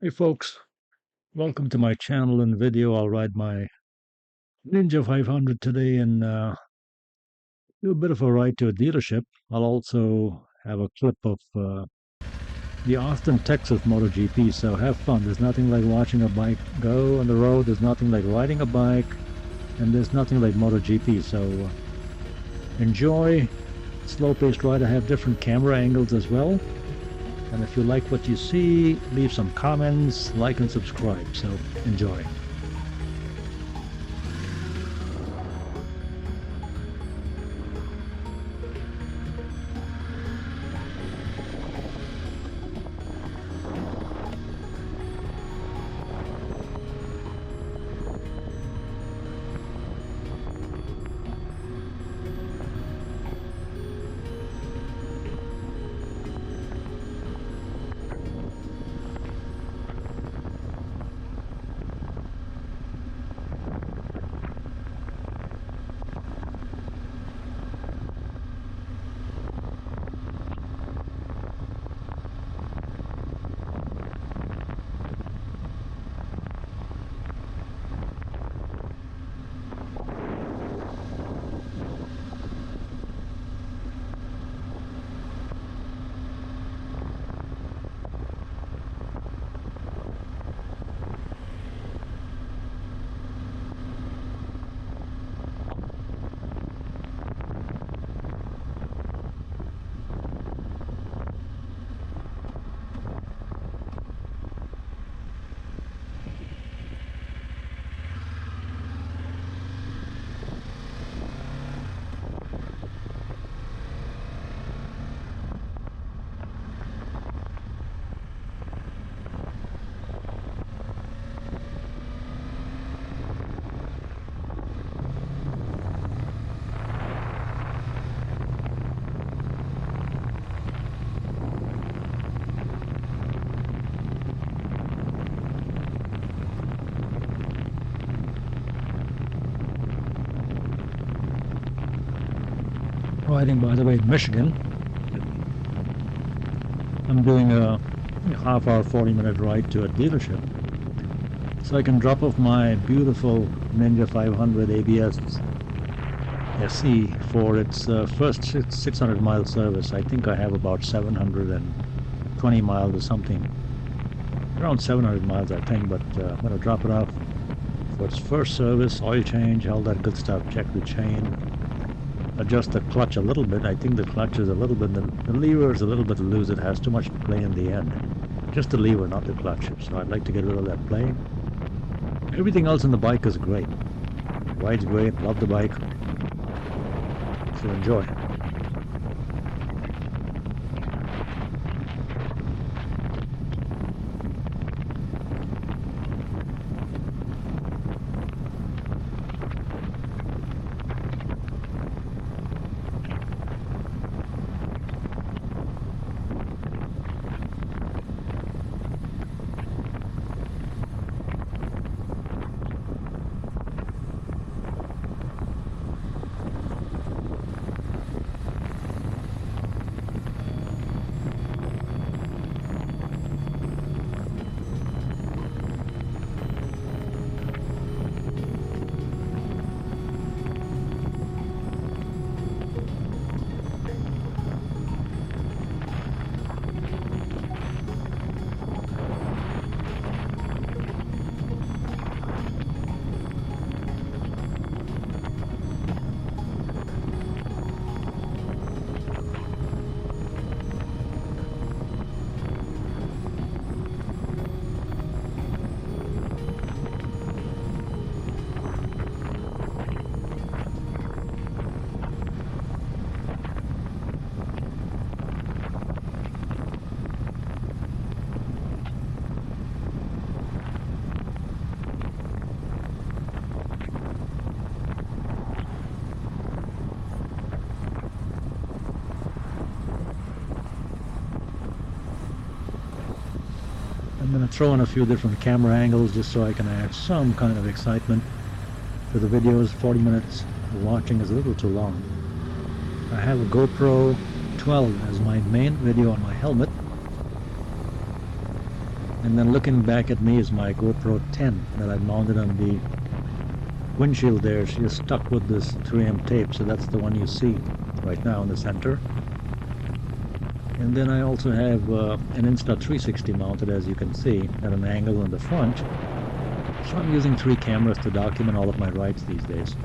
Hey folks, welcome to my channel and video. I'll ride my Ninja 500 today and do a bit of a ride to a dealership. I'll also have a clip of the Austin, Texas MotoGP, so have fun. There's nothing like watching a bike go on the road. There's nothing like riding a bike, and there's nothing like MotoGP, so enjoy. Slow-paced ride. I have different camera angles as well. And if you like what you see, leave some comments, like and subscribe. So enjoy. Riding, by the way, in Michigan. I'm doing a half-hour, 40-minute ride to a dealership, so I can drop off my beautiful Ninja 500 ABS SE for its first 600-mile service. I think I have about 720 miles or something, around 700 miles, I think. But I'm going to drop it off for its first service, oil change, all that good stuff. Check the chain. Adjust the clutch a little bit. I think the clutch is a little bit, the lever is a little bit loose. It has too much play in the end. Just the lever, not the clutch. So I'd like to get rid of that play. Everything else in the bike is great. Ride's great. Love the bike. So enjoy. I'm going to throw in a few different camera angles just so I can add some kind of excitement to the videos. 40 minutes watching is a little too long. I have a GoPro 12 as my main video on my helmet. And then looking back at me is my GoPro 10 that I mounted on the windshield there. She is stuck with this 3M tape, so that's the one you see right now in the center. And then I also have an Insta360 mounted, as you can see, at an angle in the front. So I'm using 3 cameras to document all of my rides these days.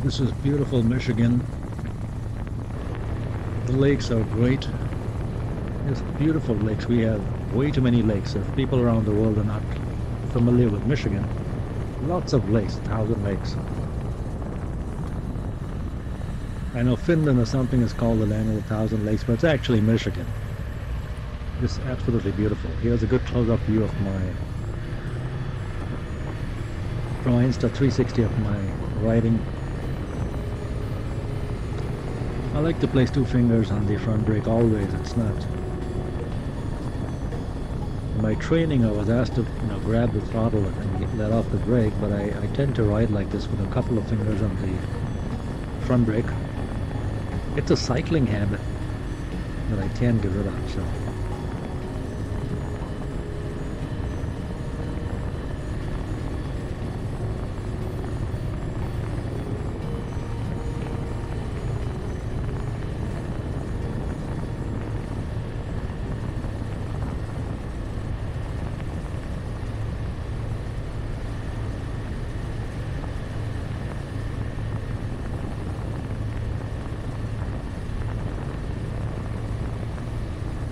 This is beautiful Michigan. The lakes are great. It's beautiful lakes. We have way too many lakes. If people around the world are not familiar with Michigan, lots of lakes, 1,000 lakes. I know Finland or something is called the land of 1,000 lakes, but it's actually Michigan. It's absolutely beautiful. Here's a good close-up view of from my Insta360 of my riding. I like to place 2 fingers on the front brake always. It's not. In my training, I was asked to grab the throttle and let off the brake, but I tend to ride like this with a couple of fingers on the front brake. It's a cycling habit that I can't get rid of. So.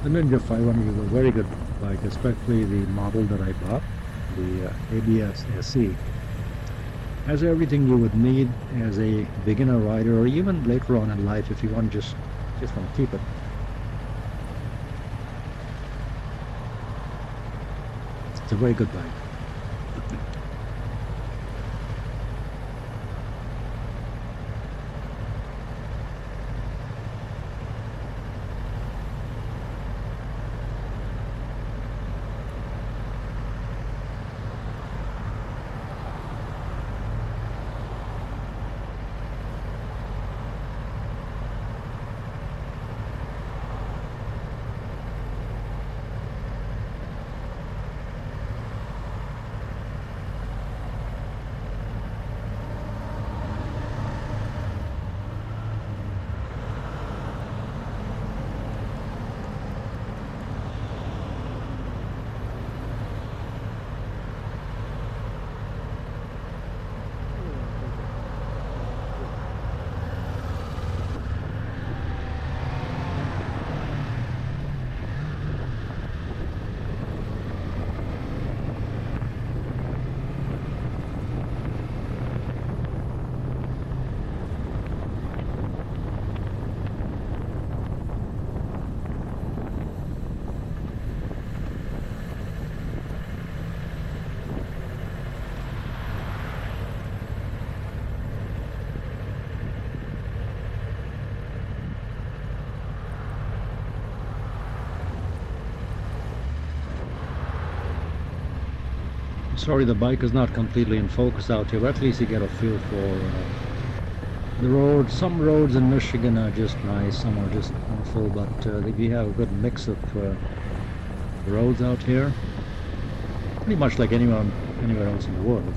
The Ninja 500 is a very good bike, especially the model that I bought, the ABS SE. Has everything you would need as a beginner rider, or even later on in life if you want just want to keep it. It's a very good bike. Sorry, the bike is not completely in focus out here, but at least you get a feel for the road. Some roads in Michigan are just nice, some are just awful, but we have a good mix of roads out here, pretty much like anywhere else in the world.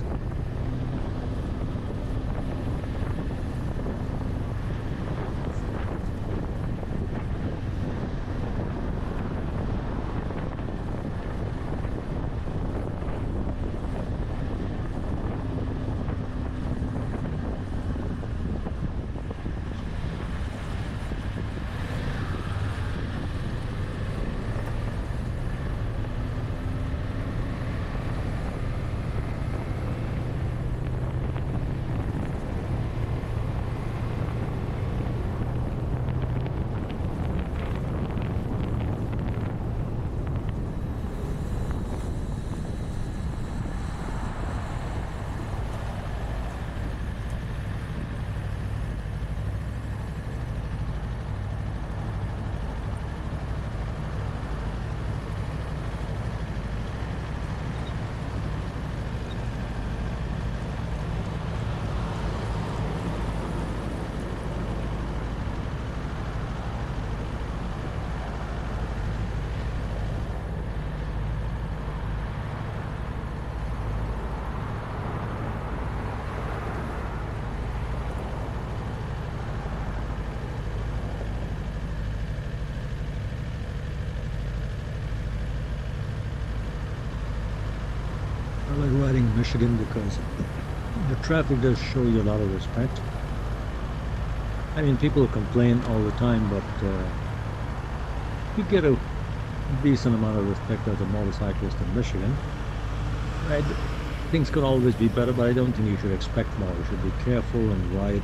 I like riding in Michigan because the traffic does show you a lot of respect. I mean, people complain all the time, but you get a decent amount of respect as a motorcyclist in Michigan. Things could always be better, but I don't think you should expect more. You should be careful and ride.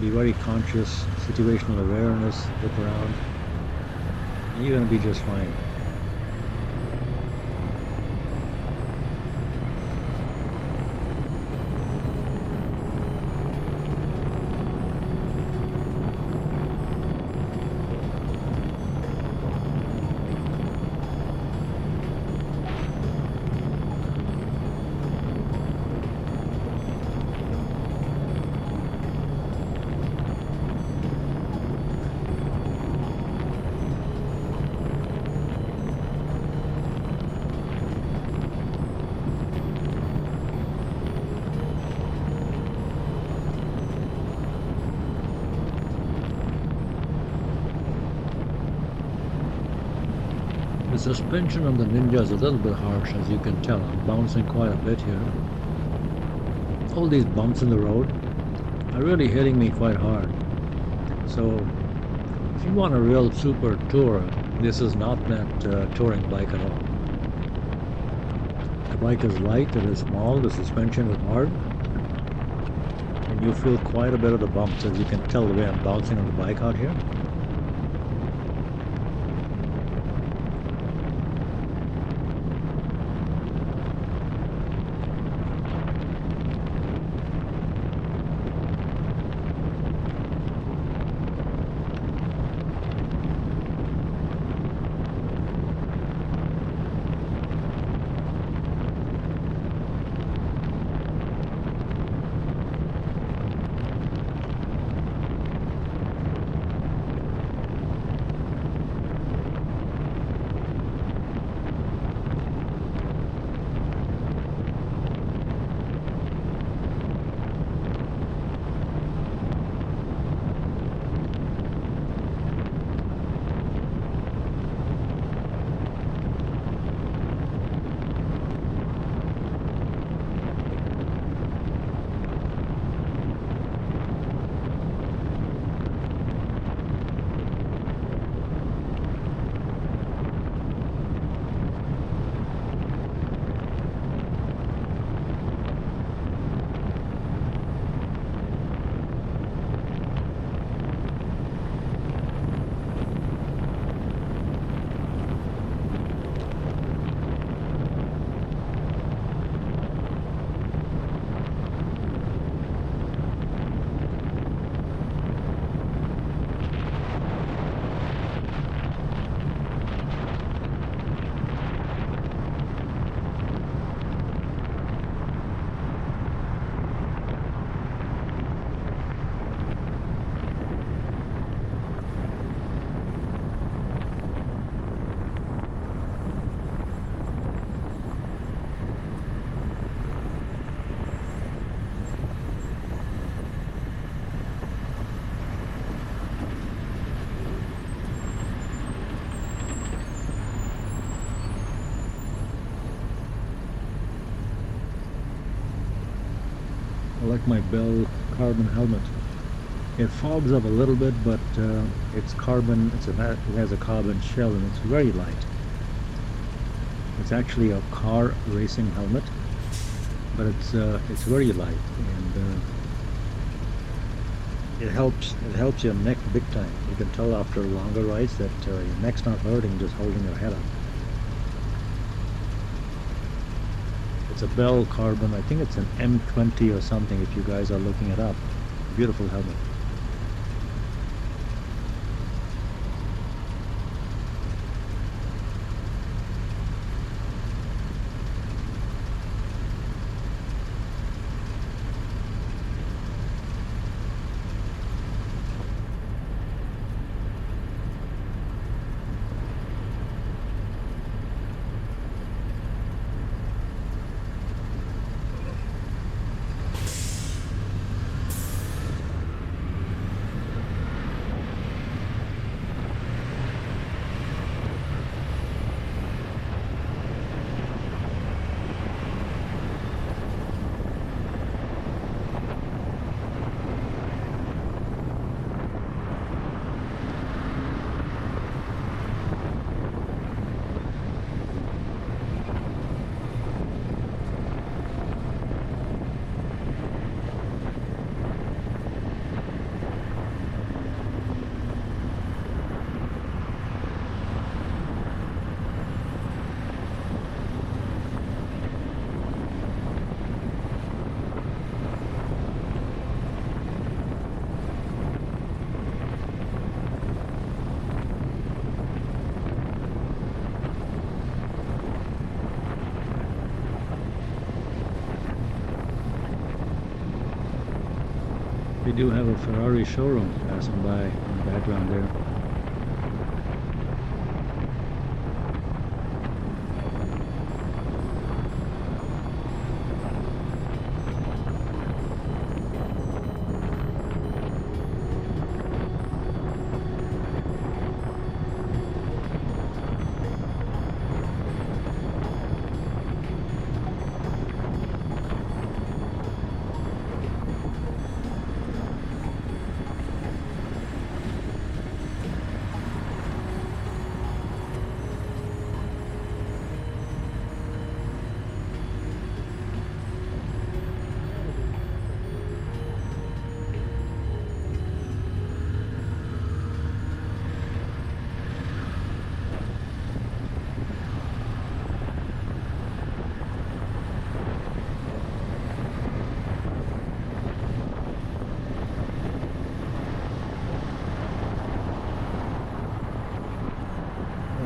Be very conscious, situational awareness, look around, and you're going to be just fine. The suspension on the Ninja is a little bit harsh, as you can tell. I'm bouncing quite a bit here. All these bumps in the road are really hitting me quite hard. So if you want a real super tourer, this is not that touring bike at all. The bike is light, it is small, the suspension is hard, and you feel quite a bit of the bumps, as you can tell the way I'm bouncing on the bike out here. I like my Bell carbon helmet. It fogs up a little bit, but it's carbon. It has a carbon shell, and it's very light. It's actually a car racing helmet, but it's very light, and it helps your neck big time. You can tell after longer rides that your neck's not hurting just holding your head up. It's a Bell carbon. I think it's an M20 or something if you guys are looking it up. Beautiful helmet. We do have a Ferrari showroom passing by in the background there.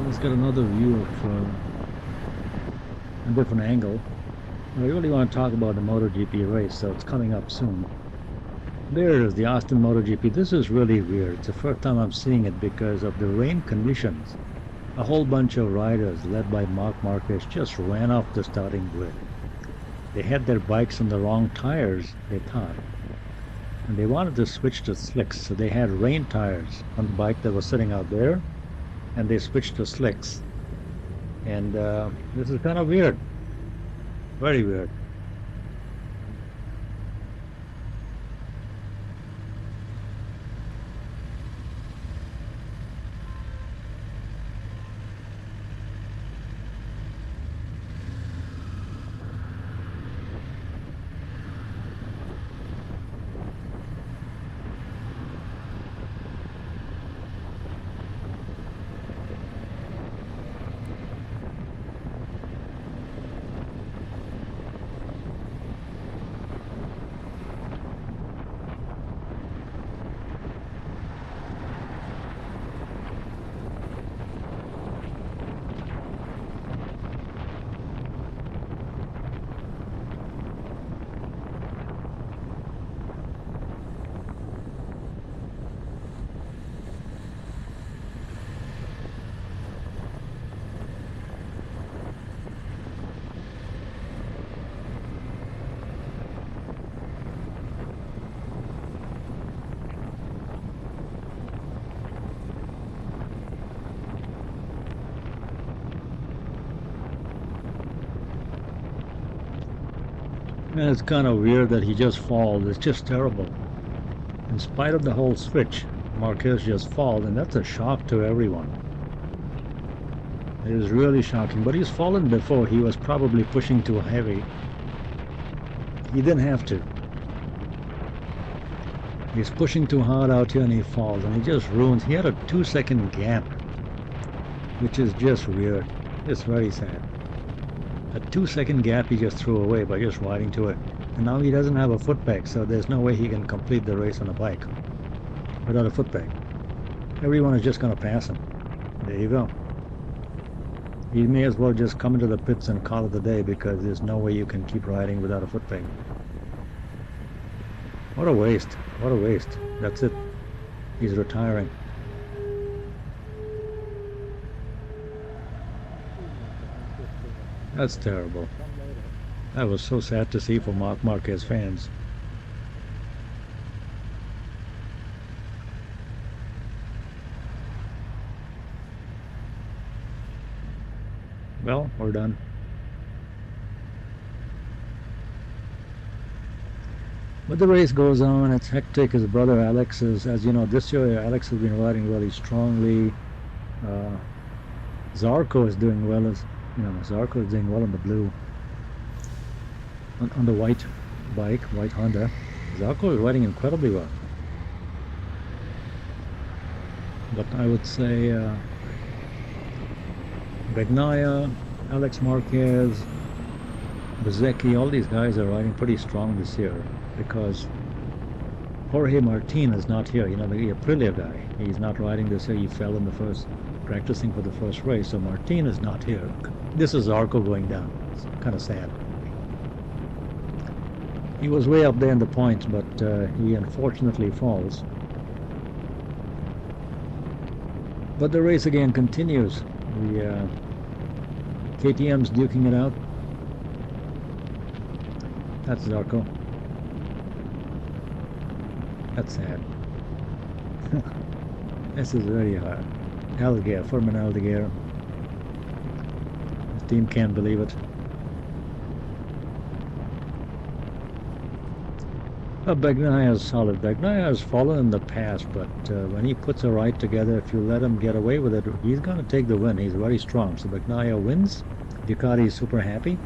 Let's get another view of a different angle. I really want to talk about the MotoGP race, so it's coming up soon. There is the Austin MotoGP. This is really weird. It's the first time I'm seeing it because of the rain conditions. A whole bunch of riders, led by Marc Marquez, just ran off the starting grid. They had their bikes on the wrong tires, they thought. And they wanted to switch to slicks, so they had rain tires on the bike that was sitting out there, and they switched to slicks. And this is kind of weird. Very weird. And it's kind of weird that he just falls. It's just terrible. In spite of the whole switch, Marquez just falls, and that's a shock to everyone. It is really shocking. But he's fallen before. He was probably pushing too heavy. He didn't have to. He's pushing too hard out here and he falls, and he just ruins. He had a 2-second gap, which is just weird. It's very sad. A 2-second gap he just threw away by just riding to it. And now he doesn't have a foot peg, so there's no way he can complete the race on a bike without a foot peg. Everyone is just going to pass him. There you go. You may as well just come into the pits and call it a day, because there's no way you can keep riding without a foot peg. What a waste. What a waste. That's it. He's retiring. That's terrible. That was so sad to see for Marc Marquez fans. Well, we're done. But the race goes on. It's hectic. His brother Alex is, as you know, this year Alex has been riding really strongly. Zarco is doing well, as you know. Zarco is doing well on the blue, on the white bike, white Honda. Zarco is riding incredibly well. But I would say Bagnaia, Alex Marquez, Bezecchi, all these guys are riding pretty strong this year, because Jorge Martin is not here. You know, the Aprilia guy. He's not riding this year. He fell in the first, practicing for the first race. So Martin is not here. This is Zarco going down. It's kind of sad. He was way up there in the points, but he unfortunately falls. But the race again continues. The KTM's duking it out. That's Zarco. That's sad. This is very hard. Aldeguer, Furman Aldeguer. His team can't believe it. Bagnaia is solid. Bagnaia has fallen in the past, but when he puts a ride together, if you let him get away with it, he's going to take the win. He's very strong. So Bagnaia wins. Ducati is super happy,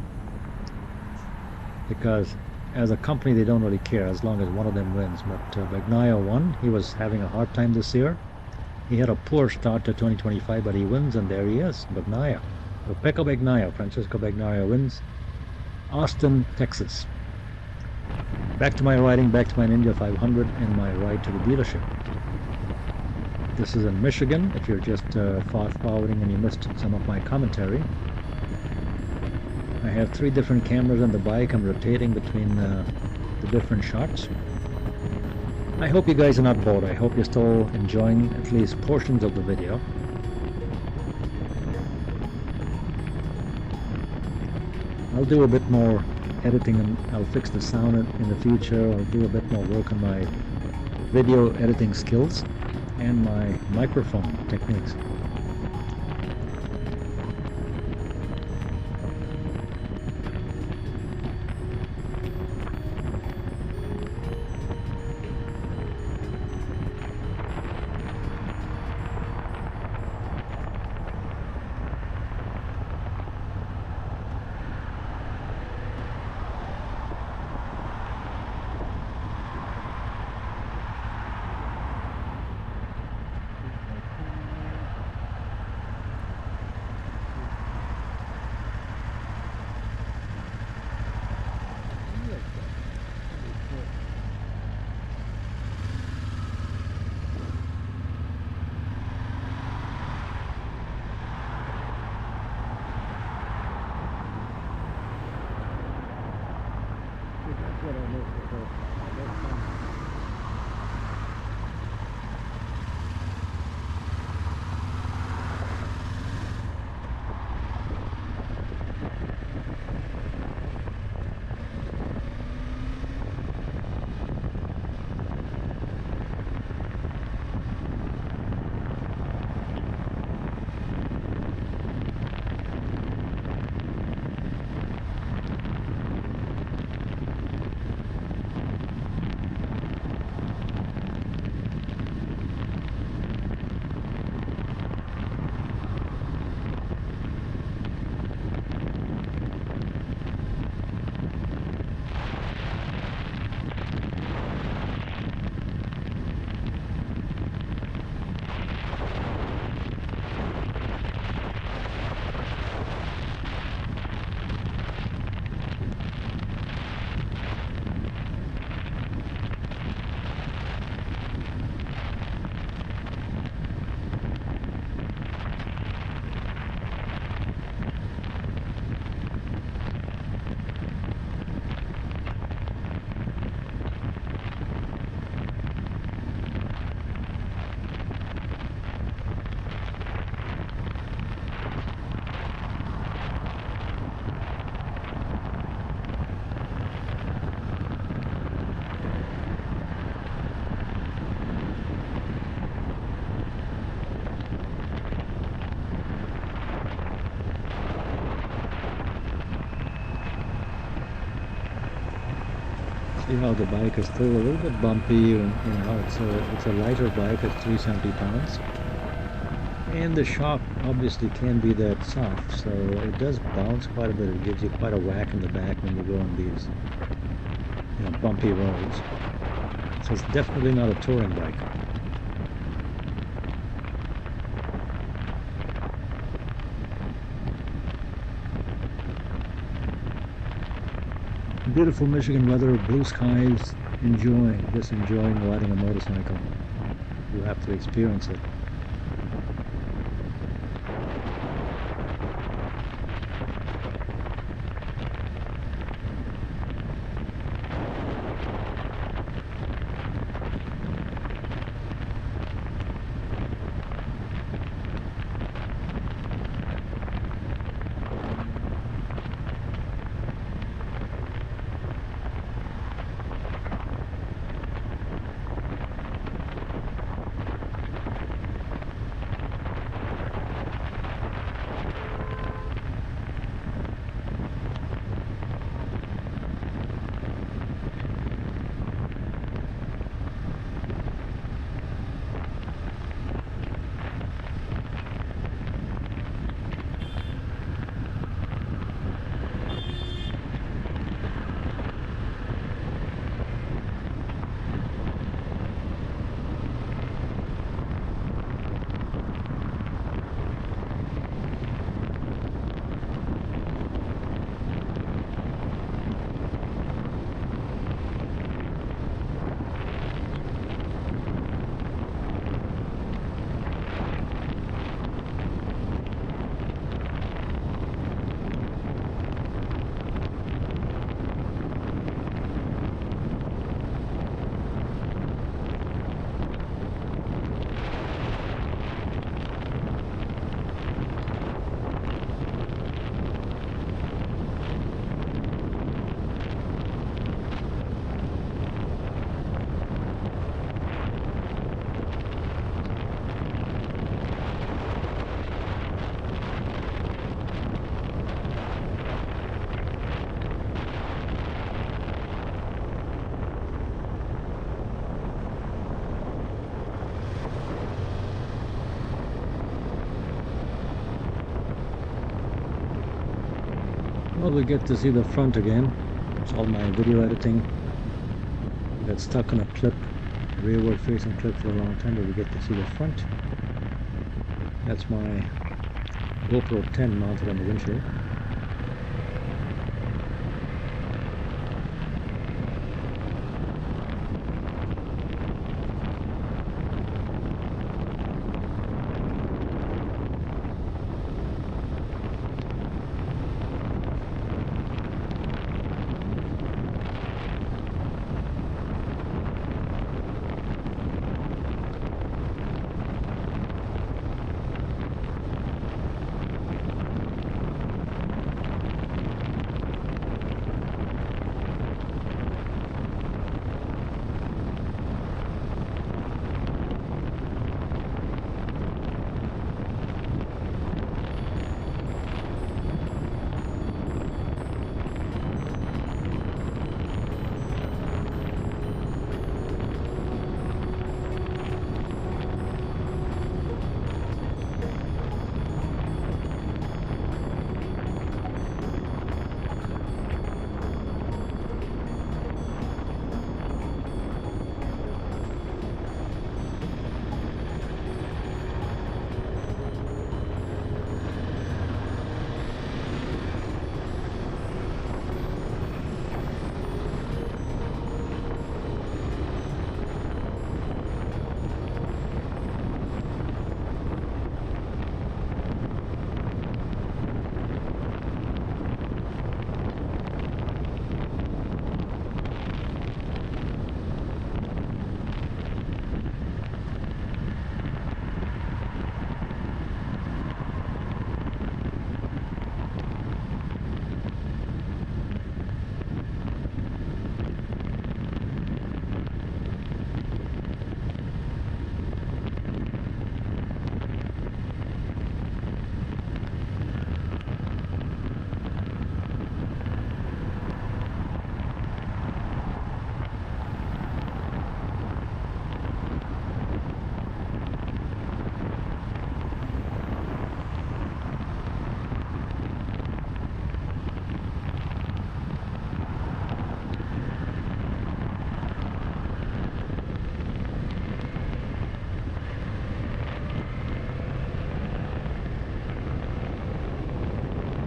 because as a company they don't really care as long as one of them wins. But Bagnaia won. He was having a hard time this year. He had a poor start to 2025, but he wins, and there he is, Bagnaia. Pecco Bagnaia, Francisco Bagnaia wins. Austin, Texas. Back to my riding, back to my Ninja 500 and my ride to the dealership. This is in Michigan, if you're just fast forwarding and you missed some of my commentary. I have 3 different cameras on the bike. I'm rotating between the different shots. I hope you guys are not bored. I hope you're still enjoying at least portions of the video. I'll do a bit more editing, and I'll fix the sound in the future. I'll do a bit more work on my video editing skills and my microphone techniques. See how the bike is still a little bit bumpy, and you know it's a lighter bike at 370 pounds, and the shock obviously can be that soft, so it does bounce quite a bit. It gives you quite a whack in the back when you go on these, you know, bumpy roads. So it's definitely not a touring bike. Beautiful Michigan weather, blue skies, just enjoying riding a motorcycle. You have to experience it. Well, we get to see the front again. It's all my video editing. I got stuck on a clip, a rearward facing clip for a long time, but we get to see the front. That's my GoPro 10 mounted on the windshield.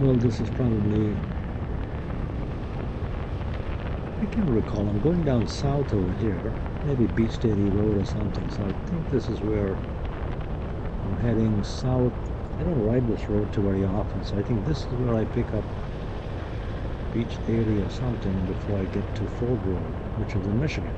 Well, this is probably, I can't recall. I'm going down south over here, maybe Beach Daily Road or something. So I think this is where I'm heading south. I don't ride this road too very often, so I think this is where I pick up Beach Daily or something before I get to Ford Road, which is in Michigan.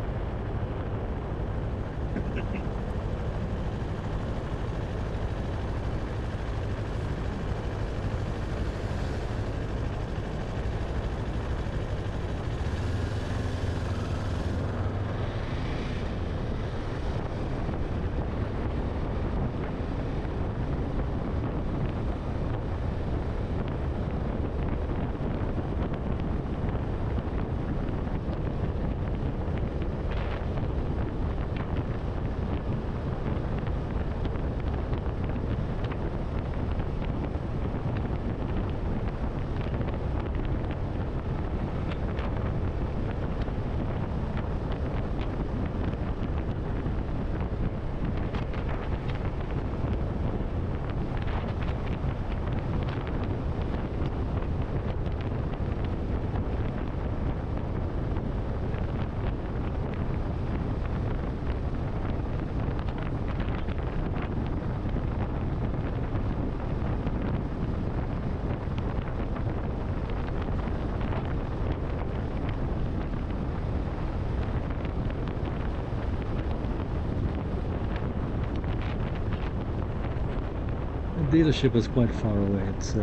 The dealership is quite far away. It's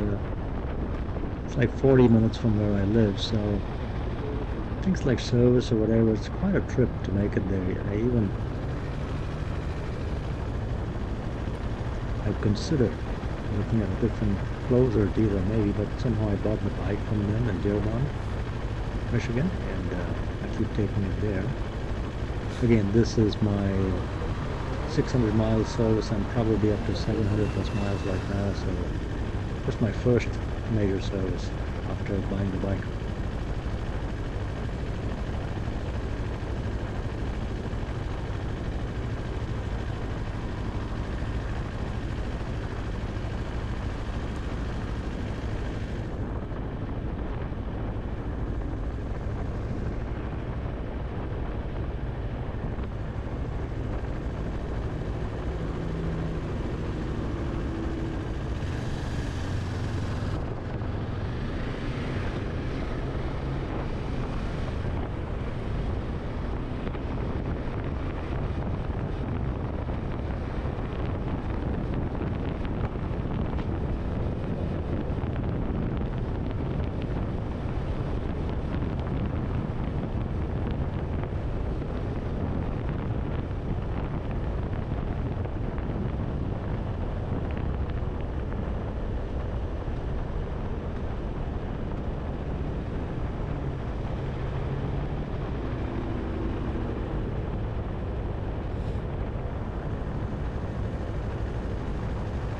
like 40 minutes from where I live, so things like service or whatever, it's quite a trip to make it there. I've considered looking at a different, closer dealer maybe, but somehow I bought the bike from them in Dearborn, Michigan, and I keep taking it there. Again, this is my 600 miles service. I'm probably up to 700 plus miles right now, so that's my first major service after buying the bike.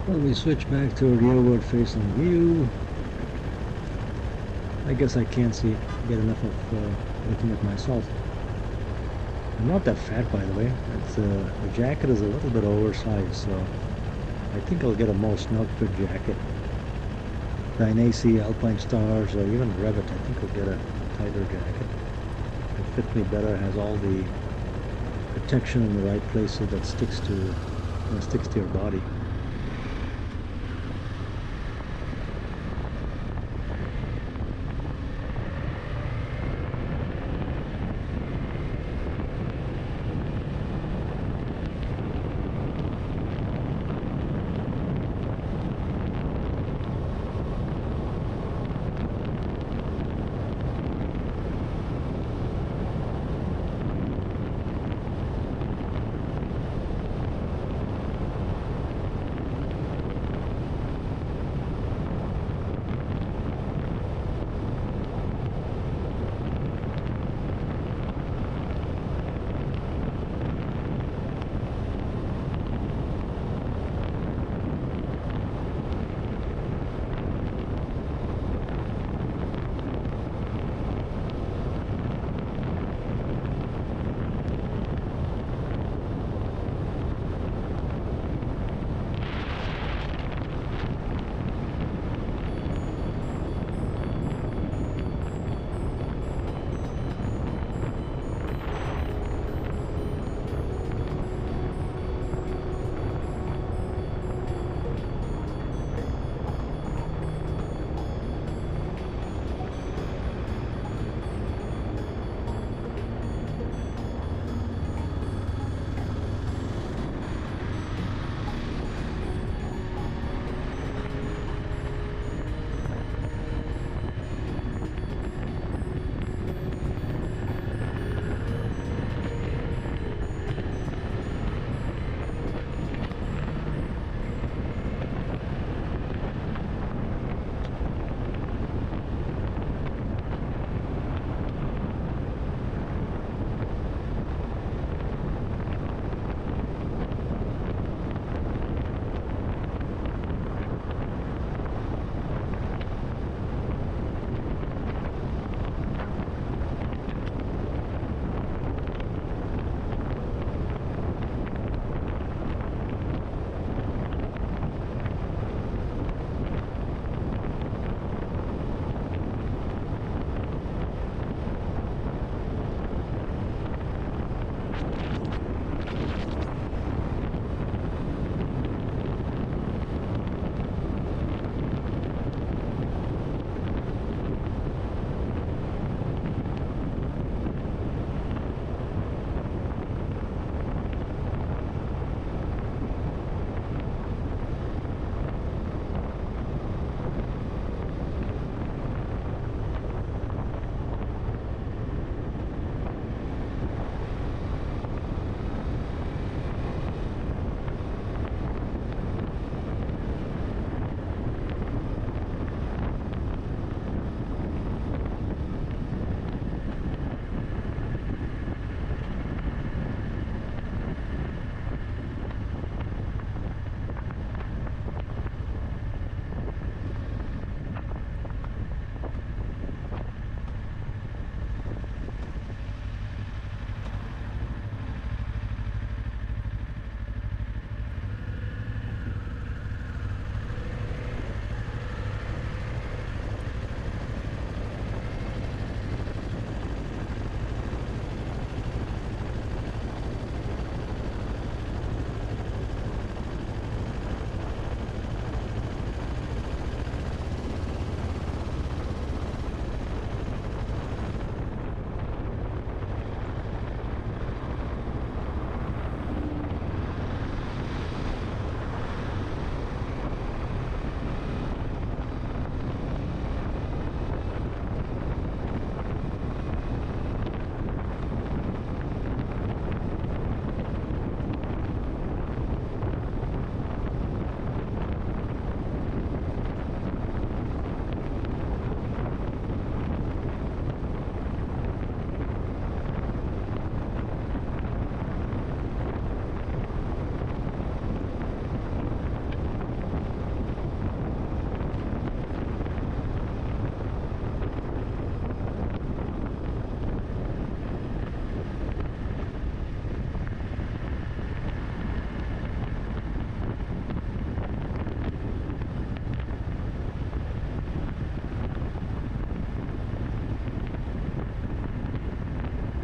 Well, we switch back to a rearward facing view. I guess I can't get enough of looking at myself. I'm not that fat, by the way. The jacket is a little bit oversized, so I think I'll get a more snug-fit jacket. DaVinci, Alpine Stars, or even Revit, I think I'll get a tighter jacket. It fits me better, has all the protection in the right places that sticks to your body.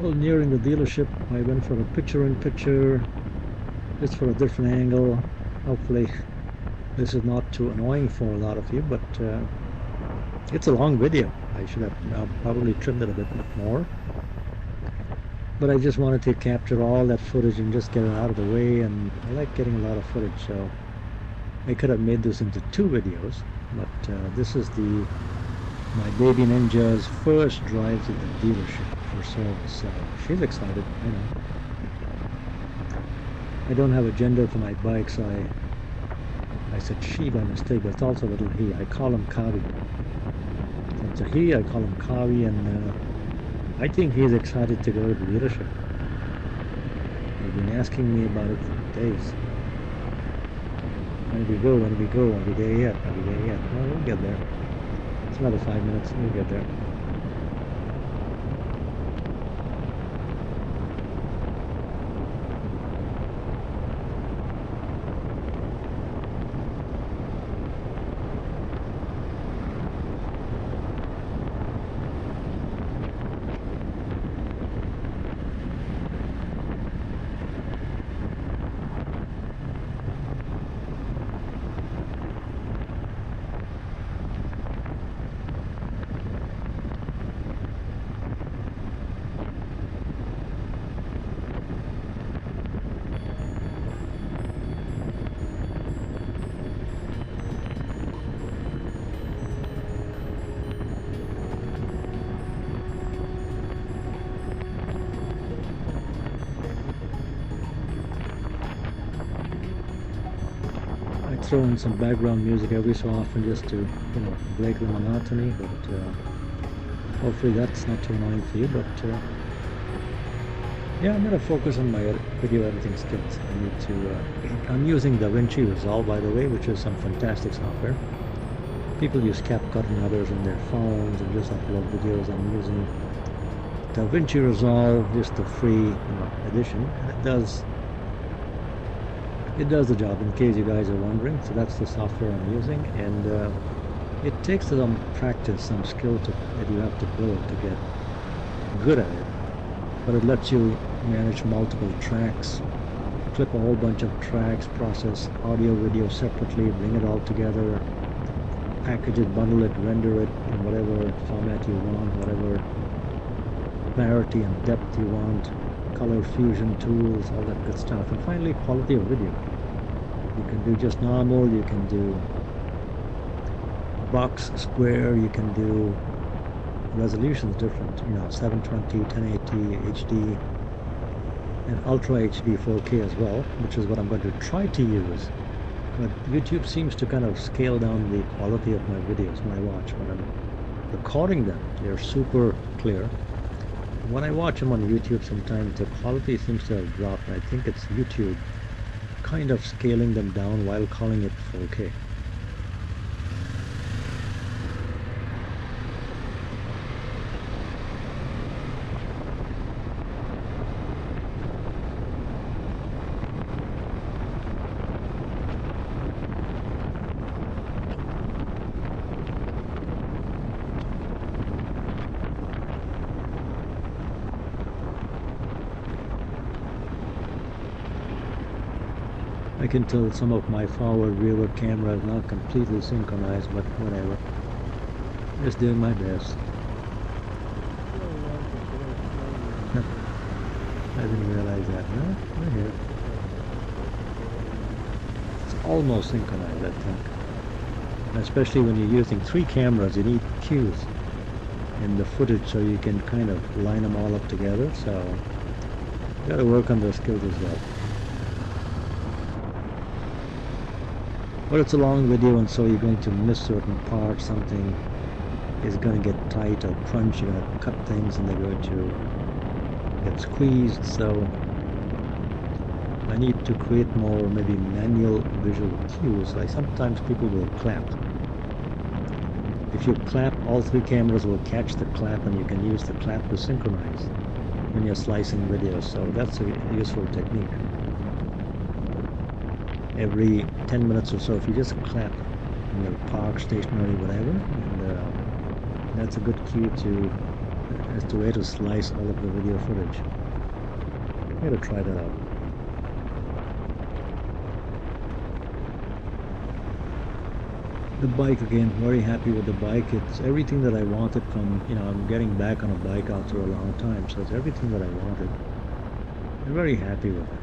Well, nearing the dealership, I went for a picture-in-picture, just for a different angle. Hopefully this is not too annoying for a lot of you, but it's a long video. I should have probably trimmed it a bit more. But I just wanted to capture all that footage and just get it out of the way, and I like getting a lot of footage, so I could have made this into 2 videos, but this is my baby Ninja's first drive to the dealership for service, so she's excited, I know. I don't have a gender for my bike, so I said she by mistake, but it's also a little he. I call him Kavi. So it's a he, I call him Kavi, and I think he's excited to go to the dealership. He's been asking me about it for days. When do we go? When do we go? Are we there yet? Are we there yet? Well, we'll get there. It's another 5 minutes, we'll get there. Throw in some background music every so often just to, break the monotony, but hopefully that's not too annoying for you. But yeah, I'm going to focus on my video editing skills. I'm using DaVinci Resolve, by the way, which is some fantastic software. People use CapCut and others on their phones and just upload videos. I'm using DaVinci Resolve, just the free edition, and it does the job, in case you guys are wondering. So that's the software I'm using, and it takes some practice, some skill that you have to build to get good at it. But it lets you manage multiple tracks, clip a whole bunch of tracks, process audio, video separately, bring it all together, package it, bundle it, render it in whatever format you want, whatever clarity and depth you want, color fusion tools, all that good stuff. And finally, quality of video. You can do just normal, you can do box, square, you can do resolutions different, 720, 1080, HD, and Ultra HD 4K as well, which is what I'm going to try to use. But YouTube seems to kind of scale down the quality of my videos when I watch. When I'm recording them, they're super clear. When I watch them on YouTube, sometimes the quality seems to have dropped. I think it's YouTube kind of scaling them down while calling it 4K. I can tell some of my forward rearward camera is not completely synchronized, but whatever. Just doing my best. I didn't realize that. No, we're here. It's almost synchronized, I think. Especially when you're using 3 cameras, you need cues in the footage so you can kind of line them all up together. So you got to work on those skills as well. But it's a long video, and so you're going to miss certain parts. Something is going to get tight or crunch. You're going to cut things and they're going to get squeezed. So I need to create more maybe manual visual cues. Like sometimes people will clap. If you clap, all 3 cameras will catch the clap, and you can use the clap to synchronize when you're slicing videos. So that's a useful technique. Every 10 minutes or so, if you just clap in your park, stationary, whatever, and that's a good cue to as to where to slice all of the video footage. I'm going to try that out. The bike, again, very happy with the bike. It's everything that I wanted from, I'm getting back on a bike after a long time, so it's everything that I wanted. I'm very happy with it.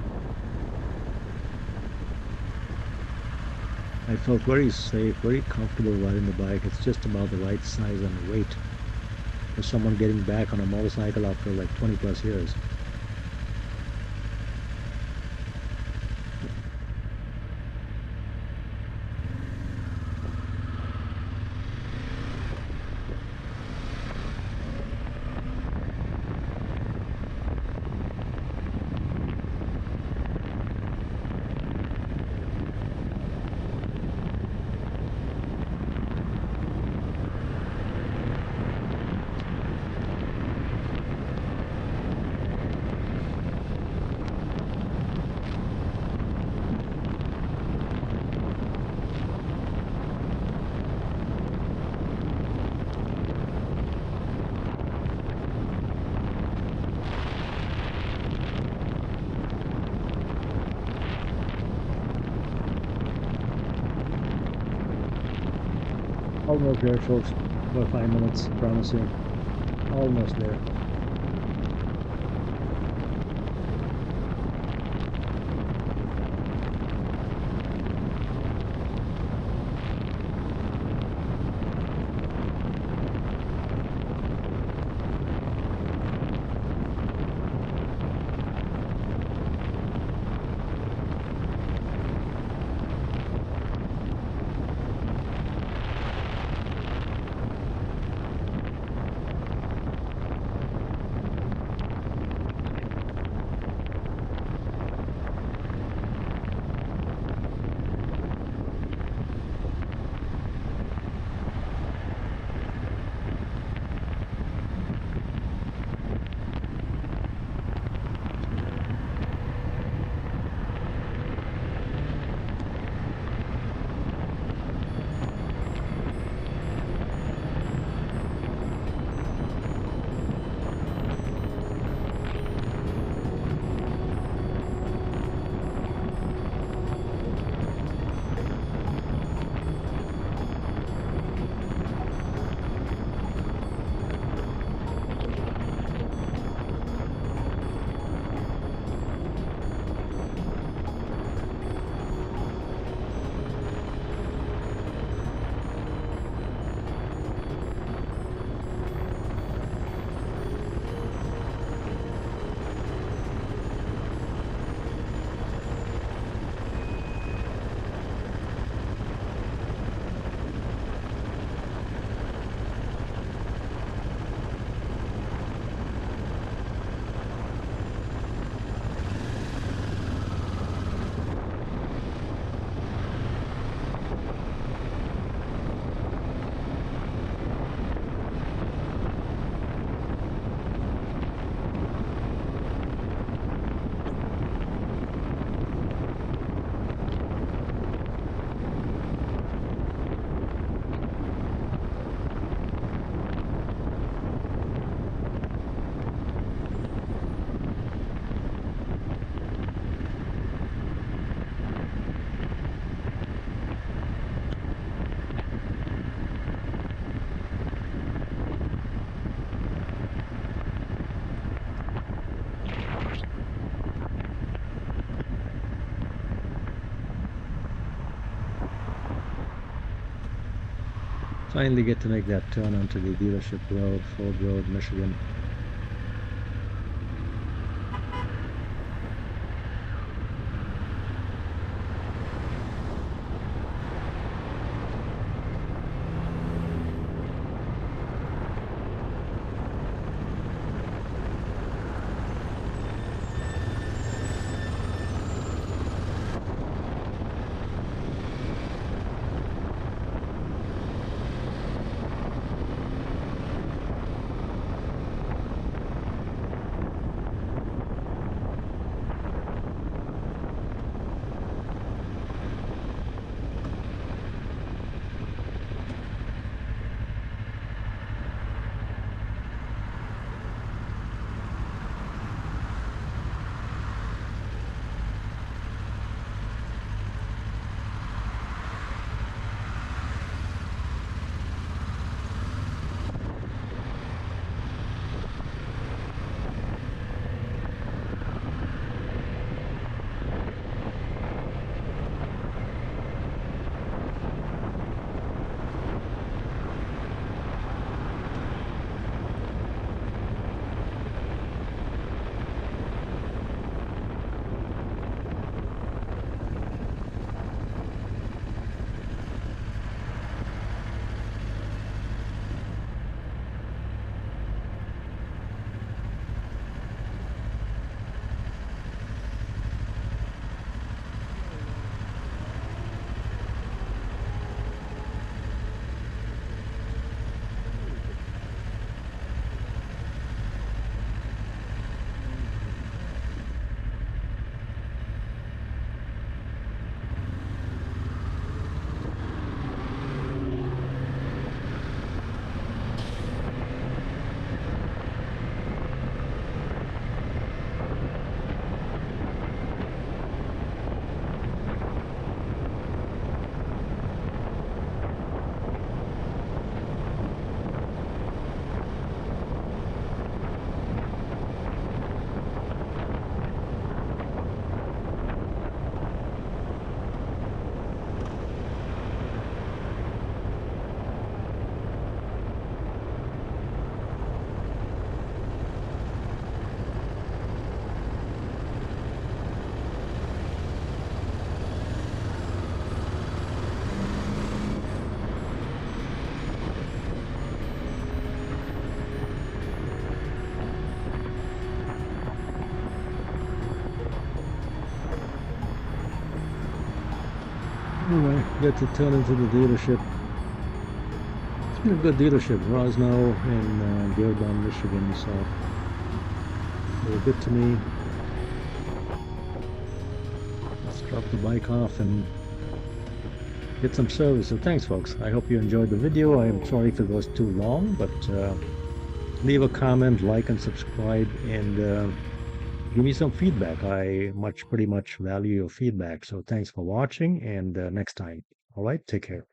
I felt very safe, very comfortable riding the bike. It's just about the right size and weight for someone getting back on a motorcycle after like 20 plus years. Almost there, folks. About 5 minutes, promise you. Almost there. Finally get to make that turn onto the dealership road, Ford Road, Michigan. Anyway, get to turn into the dealership. It's been a good dealership, Rosno in Dearborn, Michigan, so they were good to me. Let's drop the bike off and get some service. So thanks, folks. I hope you enjoyed the video. I am sorry if it was too long, but leave a comment, like, and subscribe, and give me some feedback. I pretty much value your feedback. So thanks for watching, and next time. All right, take care.